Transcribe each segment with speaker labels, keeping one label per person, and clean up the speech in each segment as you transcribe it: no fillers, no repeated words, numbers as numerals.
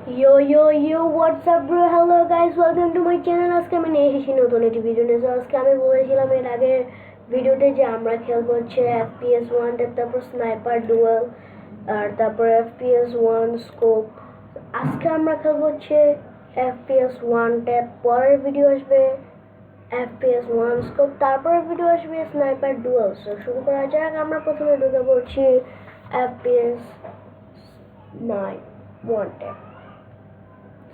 Speaker 1: Yo, what's up bro? Hello guys, welcome to my channel. আজকে আমি নিয়ে এসেছি নতুন একটি ভিডিও নিয়ে। আজকে আমি বলেছিলাম এর আগের ভিডিওতে যে আমরা খেলবো হচ্ছে FPS 1 ট্যাপ, তারপর স্নাইপার ডুয়েল, আর তারপর FPS 1 স্কোপ। আজকে আমরা খেলবো হচ্ছে FPS 1 ট্যাপ, পরের ভিডিও আসবে FPS 1 স্কোপ, তারপরের ভিডিও আসবে স্নাইপার ডুয়েল। সো শুরু করা যাক। আমরা প্রথমে ঢুকে পড়ছি FPS 9 1 ট্যাপ।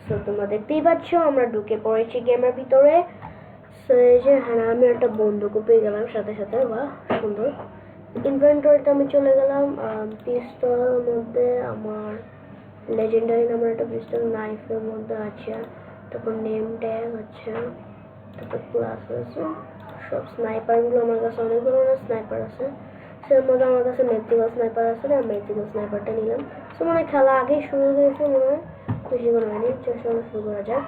Speaker 1: সো তোমরা দেখতেই পাচ্ছ আমরা ঢুকে পড়েছি গেমের ভিতরে। সো এই যে হ্যাঁ, আমি একটা বন্দুকও পেয়ে গেলাম সাথে সাথে, বাহ সুন্দর। ইনভেন্টরিতে আমি চলে গেলাম। পিস্তলের মধ্যে আমার লেজেন্ডারি নামের একটা পিস্তল নাইফের মধ্যে আছে, তারপর নেম ট্যাগ আছে, তারপর ক্লাস আছে। সব স্নাইপারগুলো আমার কাছে অনেক ধরনের স্নাইপার আছে। সের মধ্যে আমার কাছে মেথিক্যাল স্নাইপার আছে, আর মেথিক্যাল স্নাইপারটা নিলাম। সো মানে খেলা আগেই শুরু হয়েছে মনে হয়, বেশি কোনো হয়নি। চলো শুরু করা যাক।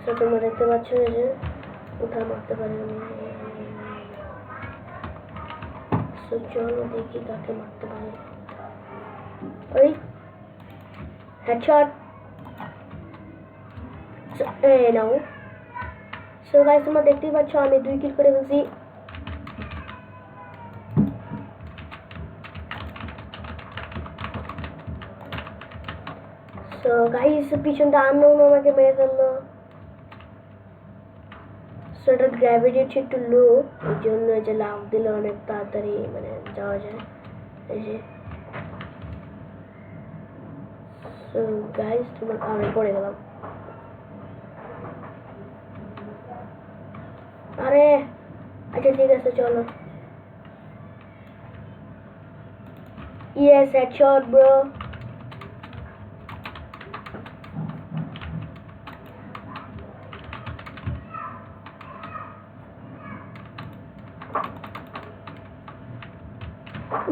Speaker 1: সো তোমরা দেখতে পাচ্ছ যে উঠা মারতে পারি আমি। সো চলো দেখি কাকে মারতে পারি। ওই হেডশট। এই নাও। সো গাইস তোমরা দেখতেই পাচ্ছ আমি 2 কিল করে ফেলছি। সো গাইস পিছনটা আননোন আমাকে মেরে ফেললো। সো এটা গ্র্যাভিটি একটু লো, এই জন্য যে লাফ দিলে অনেক তাড়াতাড়ি মানে যাওয়া যায়। এই যে সো গাইস তোমরা আমি পড়ে গেলাম। আরে আচ্ছা ঠিক আছে চলো। Yes headshot bro.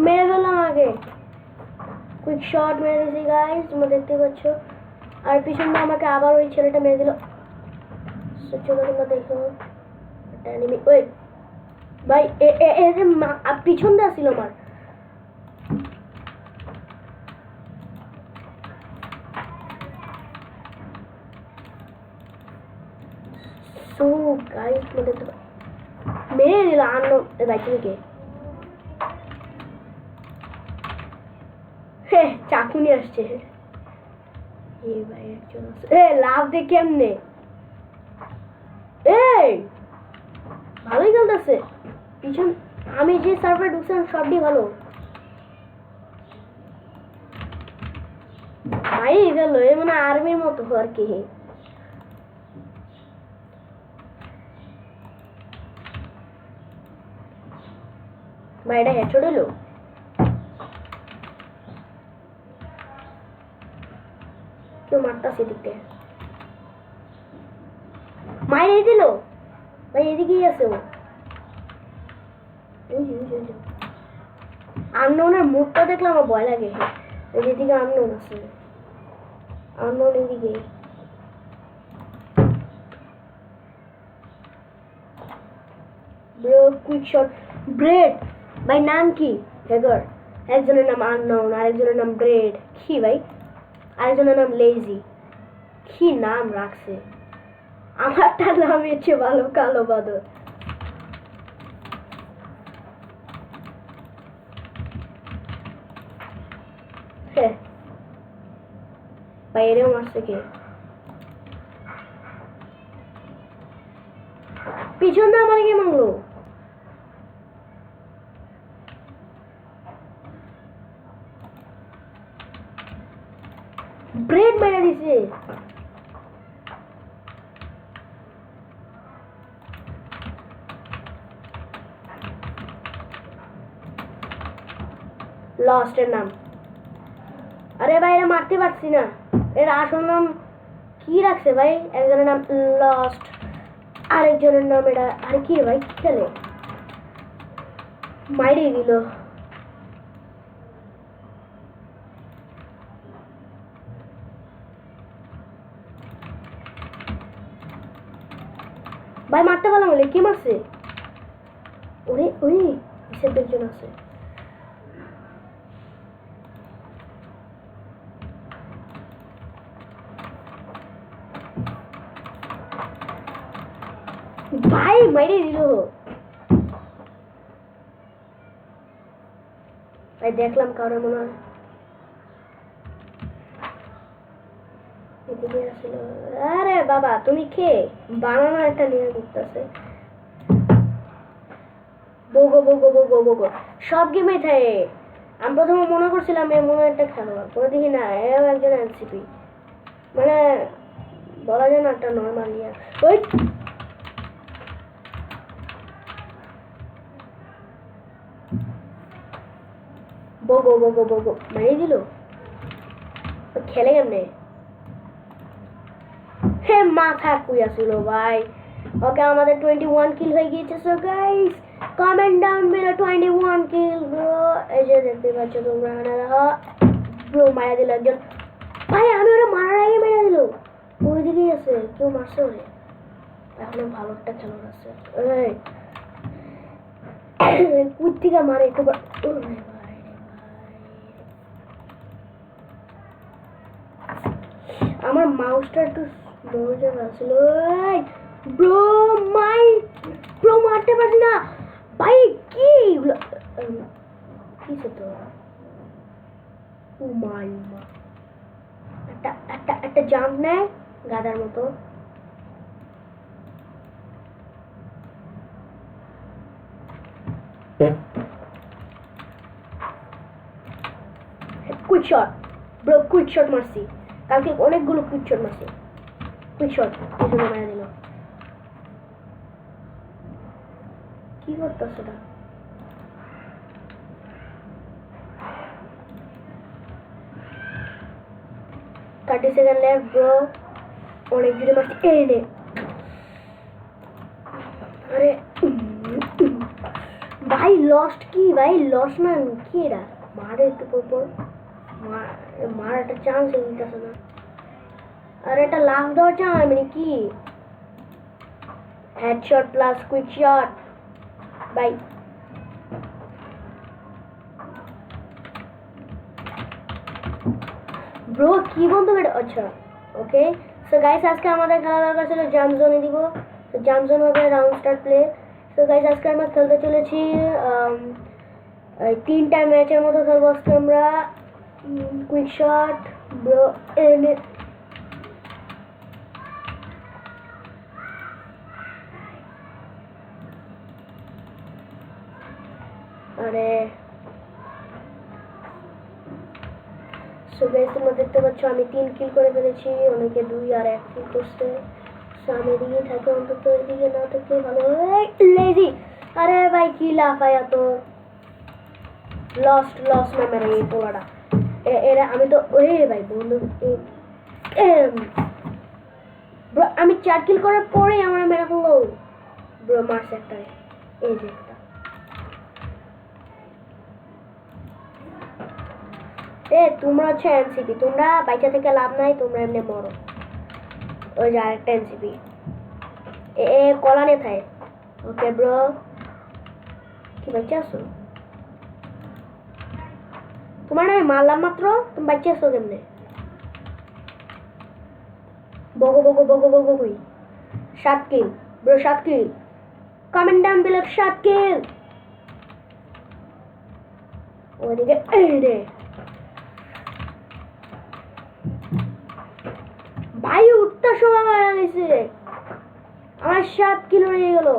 Speaker 1: মেরে ফেললাম আগে, কুইক শট মেরে দিয়েছি গাইস, তোমরা দেখতে পাচ্ছ। আর পিছনে আমাকে আবার ওই ছেলেটা মেরে দিল। চলো তোমরা দেখো এনিমি। ওই ভাই পিছন দিয়ে আসছিল আমার। সো গাইস তোমরা দেখতে পাচ্ছ মেরে দিল আনো। ভাই তুমি কে? চাকু নিয়ে আসছে। ভাই একজন লাভ দে কেমনে? ভালোই খেলতেছে পিছন। আমি যে সার্ভার ঢুকছিলাম সবই ভালো। ভাই গেল এ মানে আর্মির মতো আর কি। ভাই এটা হেডশট হলো। কেউ মারতাছে দিকে, মাইরে দিল। ভাই এদিকেই আছে ও। আননোনের মুখটা দেখলে আমার ভয় লাগে। ওই যেদিকে আননোন আছে, আননোন এদিকে। Bro quick shot bread. ভাই নাম কি? হেগার। একজনের নাম আননোন, আরেকজনের নাম ব্রেড। কি ভাই? আরেকজনের নাম লেজি। কি নাম রাখছে? আমারটার নাম হচ্ছে ভালো কালো বাদর। বাইরেও মারছে কে? পিছনে আমার কে মারলো? ব্রেড মেরে দিছে। লস্টের নাম। আরে ভাই এরা মারতে পারছি না। এর আসল নাম কি রাখছে ভাই? একজনের নাম লস্ট, আরেকজনের নাম এটা। আরে কি ভাই কি খেলে? মাইরে দিল। ভাই মারতে পারলাম বলে কি মারছে? ওরে ওই হিসেবে একজন আছে। ভাই মেরে দিল ভাই দেখলাম কারো মনে হয় এদিকে আসলো আরে বাবা তুমি কে বানানা একটা নিয়ে ঘুরতেছে বগো বগো বগো বগো সব গেমে থাকে আমি প্রথমে মনে করছিলাম এ মনে একটা খেলোয়াড় পরে দেখি না এও একজন এনসিপি মানে বলা যায় না একটা নর্মাল ইয়া ওই বগো বগো বগো মেরে দিল খেলে কেমনে হে মাথা কুইয়া ছিল ভাই ওকে আমাদের 21 কিল হয়ে গিয়েছে so guys comment down below 21 কিল ব্রো এই যে দেখতে পাচ্ছ তোমরা না ব্রো মারা দিল একজন ভাই আমি ওরা মারার আগে মেরে দিল ওই দিকেই আছে কেউ মারছে ওরে এখনো ভালো একটা খেলোয়াড় আছে এই কুত্তিকা মারে একটু আমার মাউসটা একটু মজা আসছিল ব্রো ব্রো মারতে পারছি না ভাই কি কিসে তো ও মাই মা একটা জাম্প নেয় গাদার মতো quick shot bro quick shot মারছি কালকে অনেকগুলো কুইক শট মারছি কুইক শট এসে মারা দিল কি করতেছ এটা 30 সেকেন্ড লেফট ব্রো অনেক জুড়ে মারছি এই নে আরে ভাই লস্ট কি ভাই লস না কি এটা মারে একটু পর মার একটা চান্স দিতেছে না আর এটা লাভ দেওয়ার চান্স মানে কি হেডশট প্লাস কুইক শট ভাই ব্রো কি বন্ধু এটা আচ্ছা ওকে সো গাইস আজকে আমাদের খেলা দরকার ছিল জাম্প জোনে দিব তো জাম্প জোন হবে round start play so guys আজকে আমরা খেলতে চলেছি 3টা ম্যাচের মতো খেলবো আজকে আমরা কুইক শট ব্রো এন্ড আরে সো গাইস তোমরা দেখতে পাচ্ছ আমি 3 কিল করে ফেলেছি অনেকে 2 আর 1 কিল করছে সো আমি এদিকে থাকে অন্তত এদিকে না থাকলে ভালো লেজি আরে ভাই কি লাফায়া তো লস না মেরে এই পোলাটা এরা আমি তো ওই ভাই বন্ধু ব্রো আমি 4 কিল করার পরে আমার মেরে ফেললো ব্রো মারছে একটা এই যে একটা তোমরা হচ্ছে এনসিপি তোমরা বাইচা থেকে লাভ নাই তোমরা এমনি মরো ওই যে আরেকটা এনসিপি কলানে থাকে ওকে ব্রো কি বাচ্চা আছো তোমার আমি মারলাম মাত্র তুমি বাচ্চা আছো কেমনে বগো বগো বগো বগো কই 7 কিল ব্রো 7 কিল কমেন্ট ডাউন বিলো 7 কিল ওদিকে এই রে ভাই উঠতে সময় মারা গেছে আমার 7 কিলো হয়ে গেল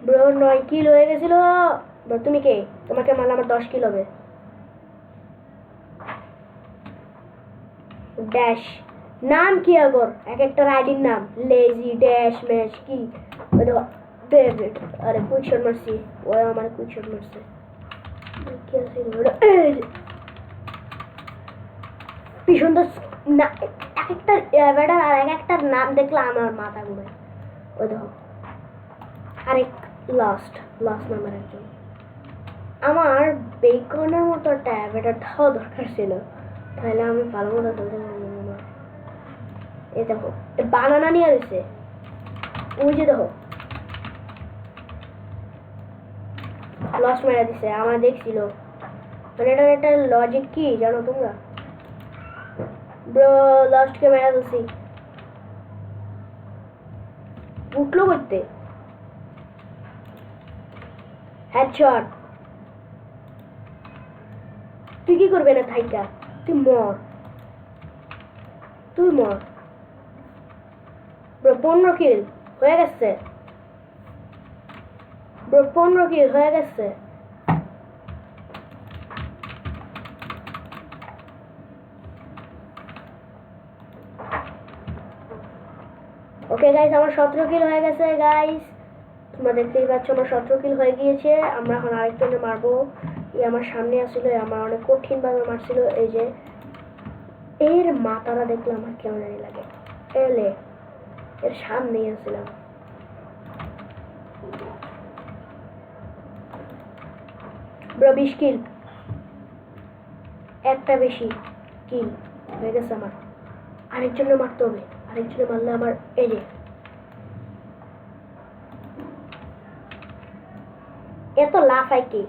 Speaker 1: ব্রো 9 কিল হয়ে গেছিল ব্রো তুমি কে তোমাকে মারলে আমার 10 কিল হবে ড্যাশ নাম কি আগর এক একটা রাইডিং নাম লেজি ড্যাশ ম্যাচ কি ওই দেখো ডেভিড আরে কুইক শট মারছি ও আমার কুইক শট মারছে কি আছে পিছন তো না এক একটা এভারটার আর এক একটা নাম দেখলে আমার মাথা ঘুরে ওই দেখো আরেক লাস্ট নাম্বার একজন আমার বেকনের মতো একটা এভারটার দেওয়া দরকার ছিল তাহলে আমি ভালো মতো ধরতে পারবো না এই দেখো বানানা নিয়ে রয়েছে ওই যে দেখো লস মেরা দিছে আমার দেখছিল মানে এটার একটা লজিক কি জানো তোমরা ব্রো লাস্টকে মেরা দিছি উঠলো করতে হেডশট তুই কি করবে না থাইকা তুই মর ব্রো 15 কিল হয়ে গেছে ব্রো 15 কিল হয়ে গেছে ওকে গাইস আমার 17 কিল হয়ে গেছে গাইস তোমরা দেখতেই পাচ্ছ আমার 17 কিল হয়ে গিয়েছে আমরা এখন আরেকজনে মারবো এই আমার সামনে আসছিল আমার অনেক কঠিন ভাবে মারছিল এই যে এর মাথাটা দেখলে আমার কেমন জানি লাগে এলে এর সামনেই আসছিলাম ব্রো 20 কিল একটা বেশি কিল হয়ে গেছে আমার আরেকজনে মারতে হবে আরেকজনে মারলে আমার এই যে এত লাফাই কি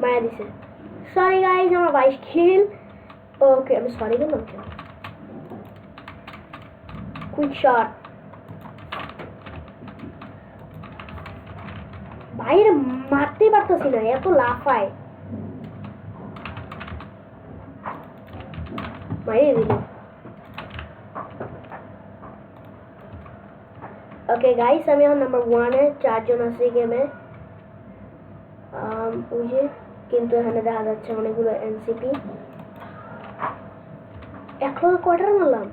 Speaker 1: মায়া দিছে সরি গাইস আমার 22 কিল ওকে আমি সরি বললাম কেন কুইক শট বাইরে মারতে পারতেছি না এত লাফায় মারিয়ে দিল ওকে গাইস আমি এখন নাম্বার 1 এ 4 জন আছে গেমে ওই যে কিন্তু এখানে দেখা যাচ্ছে অনেকগুলো এনসিপি এখন কোয়ার্টার মারলাম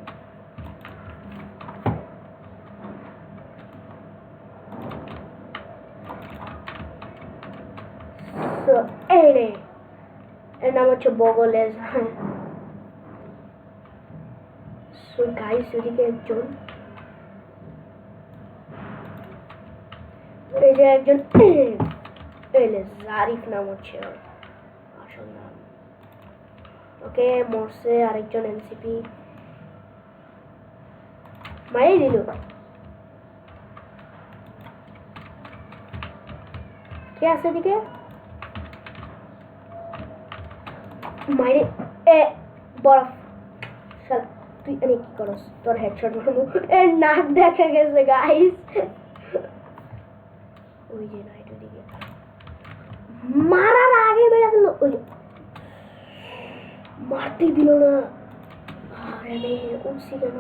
Speaker 1: সো এই রে এর নাম হচ্ছে বগলেজ সো গাইস এদিকে একজন এই যে একজন এলে জারিফ নাম হচ্ছে আসল নাম ওকে মরছে আরেকজন এনসিপি মাই দিল কে আছে এদিকে মাইরে এ বরফ চল তুই এনে কি করস তোর হেডশট মারবো এ নাক দেখা গেছে গাইস ওই যে রাইট ওদিকে মারার আগে বেড়া দিল ওই মারতে দিল না আরে আমি উঠছি কেন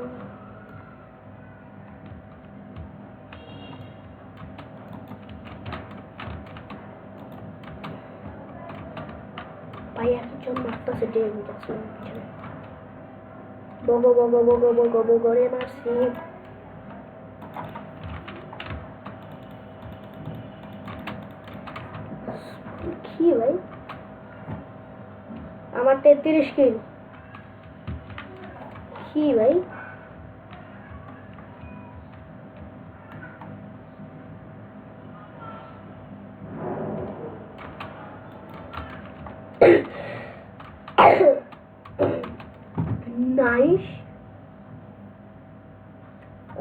Speaker 1: ভাই একজন মারতেছে ডেভিড আসলে পিছনে বগো বগো বগো বগো বগো রে মারছি কি ভাই আমার 33 কিল কি ভাই নাইস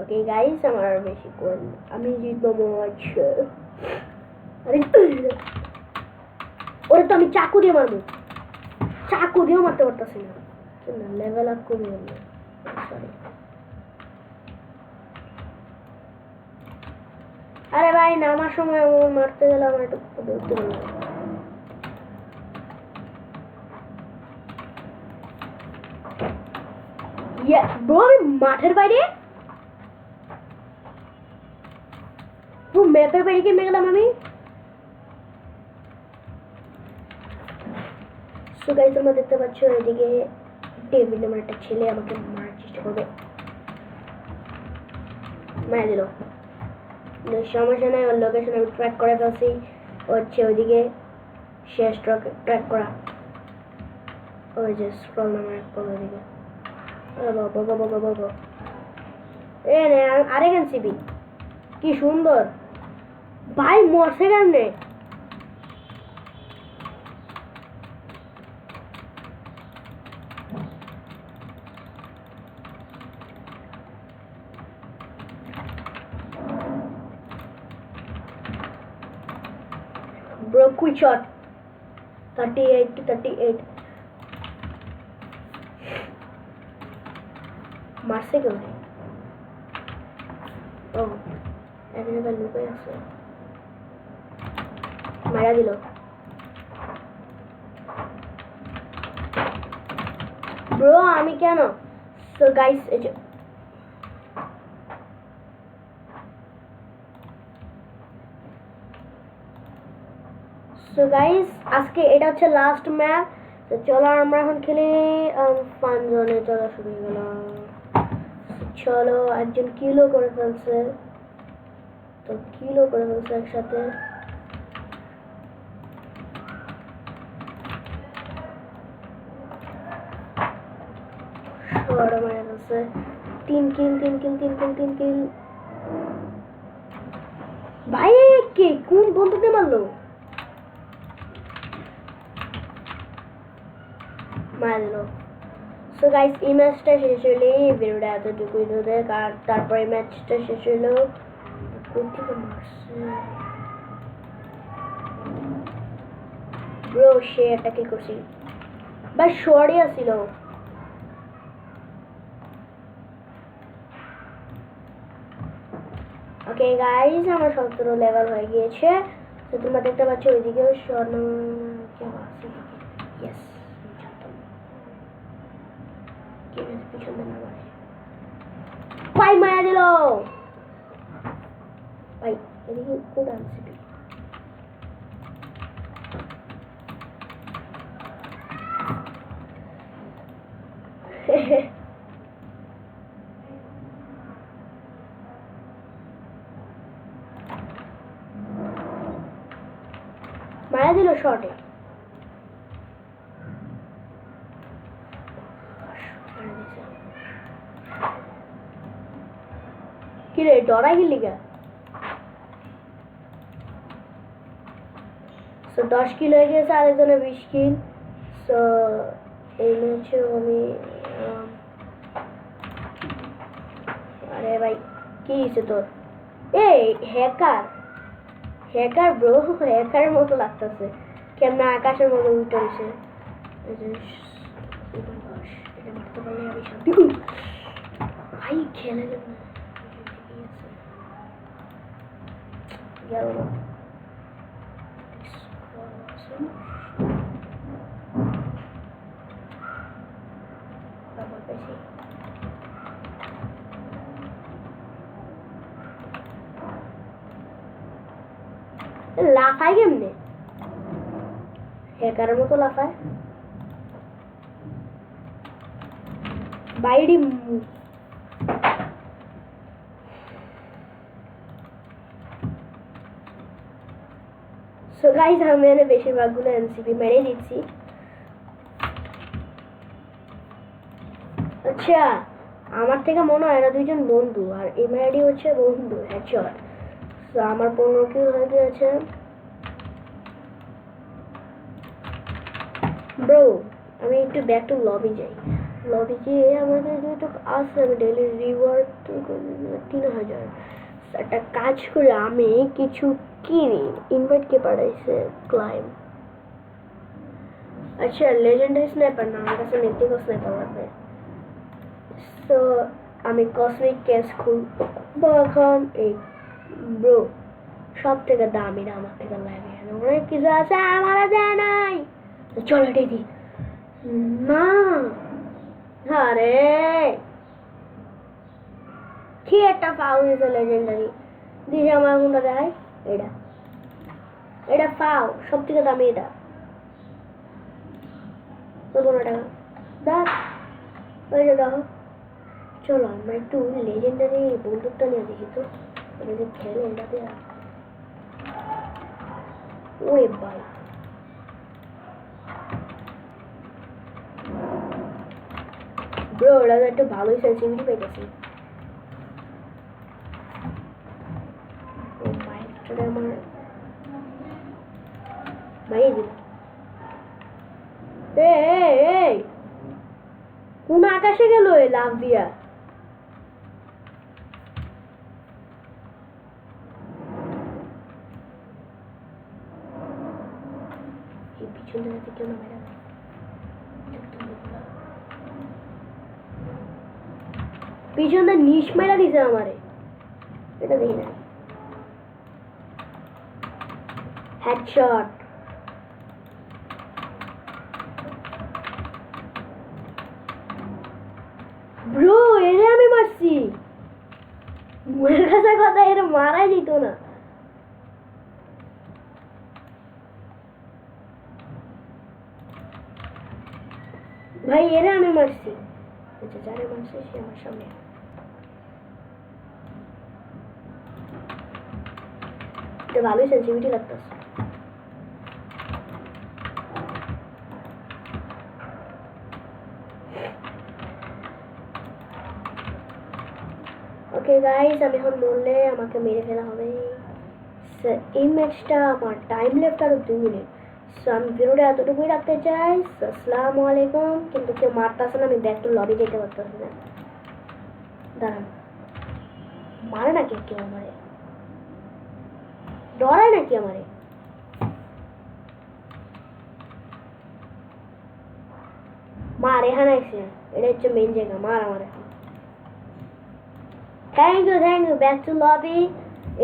Speaker 1: ওকে গাইস আমার বেশি কোন আমি জিতবো মচ আরে ওরে তো আমি চাকু দিয়ে মারবো চাকু দিয়েও মারতে পারতাছি না লেভেল আপ করে নিলাম সরি আরে ভাই নামার সময় মারতে গেলে আমার একটু ধরতে পারলাম ব্রো আমি মাঠের বাইরে ম্যাপের বাইরে কেমনে গেলাম আমি সো গাইস তোমরা দেখতে পাচ্ছ এদিকে ডেভিড নামের একটা ছেলে আমাকে মারার চেষ্টা করবে মারা দিল সমস্যা নাই ওর লোকেশন আমি ট্র্যাক করে ফেলছি হচ্ছে ওইদিকে শেষ ট্র্যাক করা ওই যে স্ক্রল নামের করবে ওইদিকে আরেক এনসিপি কি সুন্দর ভাই মরছে কেমনে quick shot. 38 to 38. মারছে কেউ নেই। ও এখানে তো লুকাই আছে, মারা দিল। ব্রো আমি কেন? সো গাইস আজকে এটা হচ্ছে লাস্ট ম্যাপ। তো চলো আমরা এখন খেলি ফান জোনে। চলো শুরু হয়ে গেল। চলো একজন কিলো করে ফেলছে, তো কিলো করে ফেলছে একসাথে। মারা ফেলছে। 3 কিল। ভাই কে কোন বন্ধুকে মারলো? মারা দিল। সো গাইস এই ম্যাচটা শেষ হলে ভিডিওটা এতটুকুই ধরে, আর তারপরে ম্যাচটা শেষ হলো। কোথেকে মারছে ব্রো? সে অ্যাটাকে করছি ভাই, শর্টই আসছিল। ওকে গাইস আমার 17 লেভেল হয়ে গিয়েছে। তো তোমরা দেখতে পাচ্ছ ওইদিকেও শর্ট কেউ আছে। ইয়েস পিছনে না মারে। ভাই মারা দিল ভাই। এদিকে কোন আছে? মারা দিল শর্টে। কি রে ডরা গেলি গা? 10 কিল হয়ে গেছে, আরেকজনের 20 কিল। সো এই ম্যাচেও আমি আরে ভাই কি হয়েছে তোর? এই হ্যাকার ব্রো, হ্যাকারের মতো লাগতেছে। কেমন আকাশের মতো উঠে হয়েছে। ভাই খেলে গেল না, গেল না। লাফায় কেমনে? হ্যাকারের মতো লাফায় বাইরে। সো গাইস আমি বেশিরভাগগুলো এনসিপি মেরে দিচ্ছি। আচ্ছা আমার থেকে মনে হয় এরা দুইজন বন্ধু, আর এমআইডি হচ্ছে বন্ধু হেডশট। সো আমার 15 কিল হয়ে গেছে। ব্রো আমি একটু ব্যাক টু লবি যাই। লবি গিয়ে আমাদের যেহেতু আসছে আমি ডেইলি রিওয়ার্ড 3000। একটা কাজ করে আমি কিছু কিনি। ইনভাইটকে পাঠাইছে ক্লাইম। আচ্ছা লেজেন্ডারি স্নাইপার না, আমার কাছে মিথিক স্নাইপার লাগবে। তো আমি কসমিক কেস খুলবো এখন। এই ব্রো সব থেকে দামি না আমার থেকে লাগে, অনেক কিছু আছে আমার দেয় নাই। চলো এটাই দি না। আরে কি একটা ফাউ হয়েছে লেজেন্ডারি দিদি আমার কোনটা দেখায়? এটা ফাউ সব থেকে দামি। এটা 15 টাকা দেখ। ওই যে দেখো। চলো আমরা একটু লেজেন্ডারি বন্দুকটা নিয়ে দেখি তো এটা যে খেলে এটাতে। ওরে ভাই ব্রো ওটা তো একটু ভালোই সেন্সিটিভিটি পেয়েছি। ও মাইকটা আমার মারিয়ে দিল। এই কোন আকাশে গেল এই লাভ দিয়া? কিন্তু যাতে কেউ না মেরে দেয়। পিছনে নিশ মেরা দিছে আমারে, এটা দেখি না। হেডশট। ব্রো এরে আমি মারছি, মনের কাছে কথা, এর মারা যেত না। ভাই এরে আমি মারছি, আচ্ছা যারে মারছে সে আমার সামনে। এটা ভালোই সেন্সিটিভিটি লাগতেছে। ওকে গাইস, আমি এখন মরলে আমাকে মেরে ফেলা হবে। এই ম্যাচটা আমার টাইম লেফট আরো 2 মিনিট। সো আমি ভিডিওটা এতটুকুই রাখতে চাই। আসসালামু আলাইকুম। কিন্তু কেউ মারতেছে না, আমি ব্যাক টু লবি যেতে পারতেছি না। দাঁড়ান, মারে নাকি কেউ আমারে? ডরায় নাকি আমারে? মার এখানে আইসে, এটা হচ্ছে মেইন জায়গা। মার আমার এখন। Thank you. Back to lobby,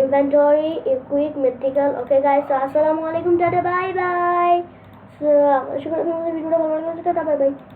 Speaker 1: inventory, quick, mythical. Okay, guys. So, assalamu alaikum. Tada, bye bye. So, শুক্রবার ভিডিওটা ভালো লাগলে tada, bye bye.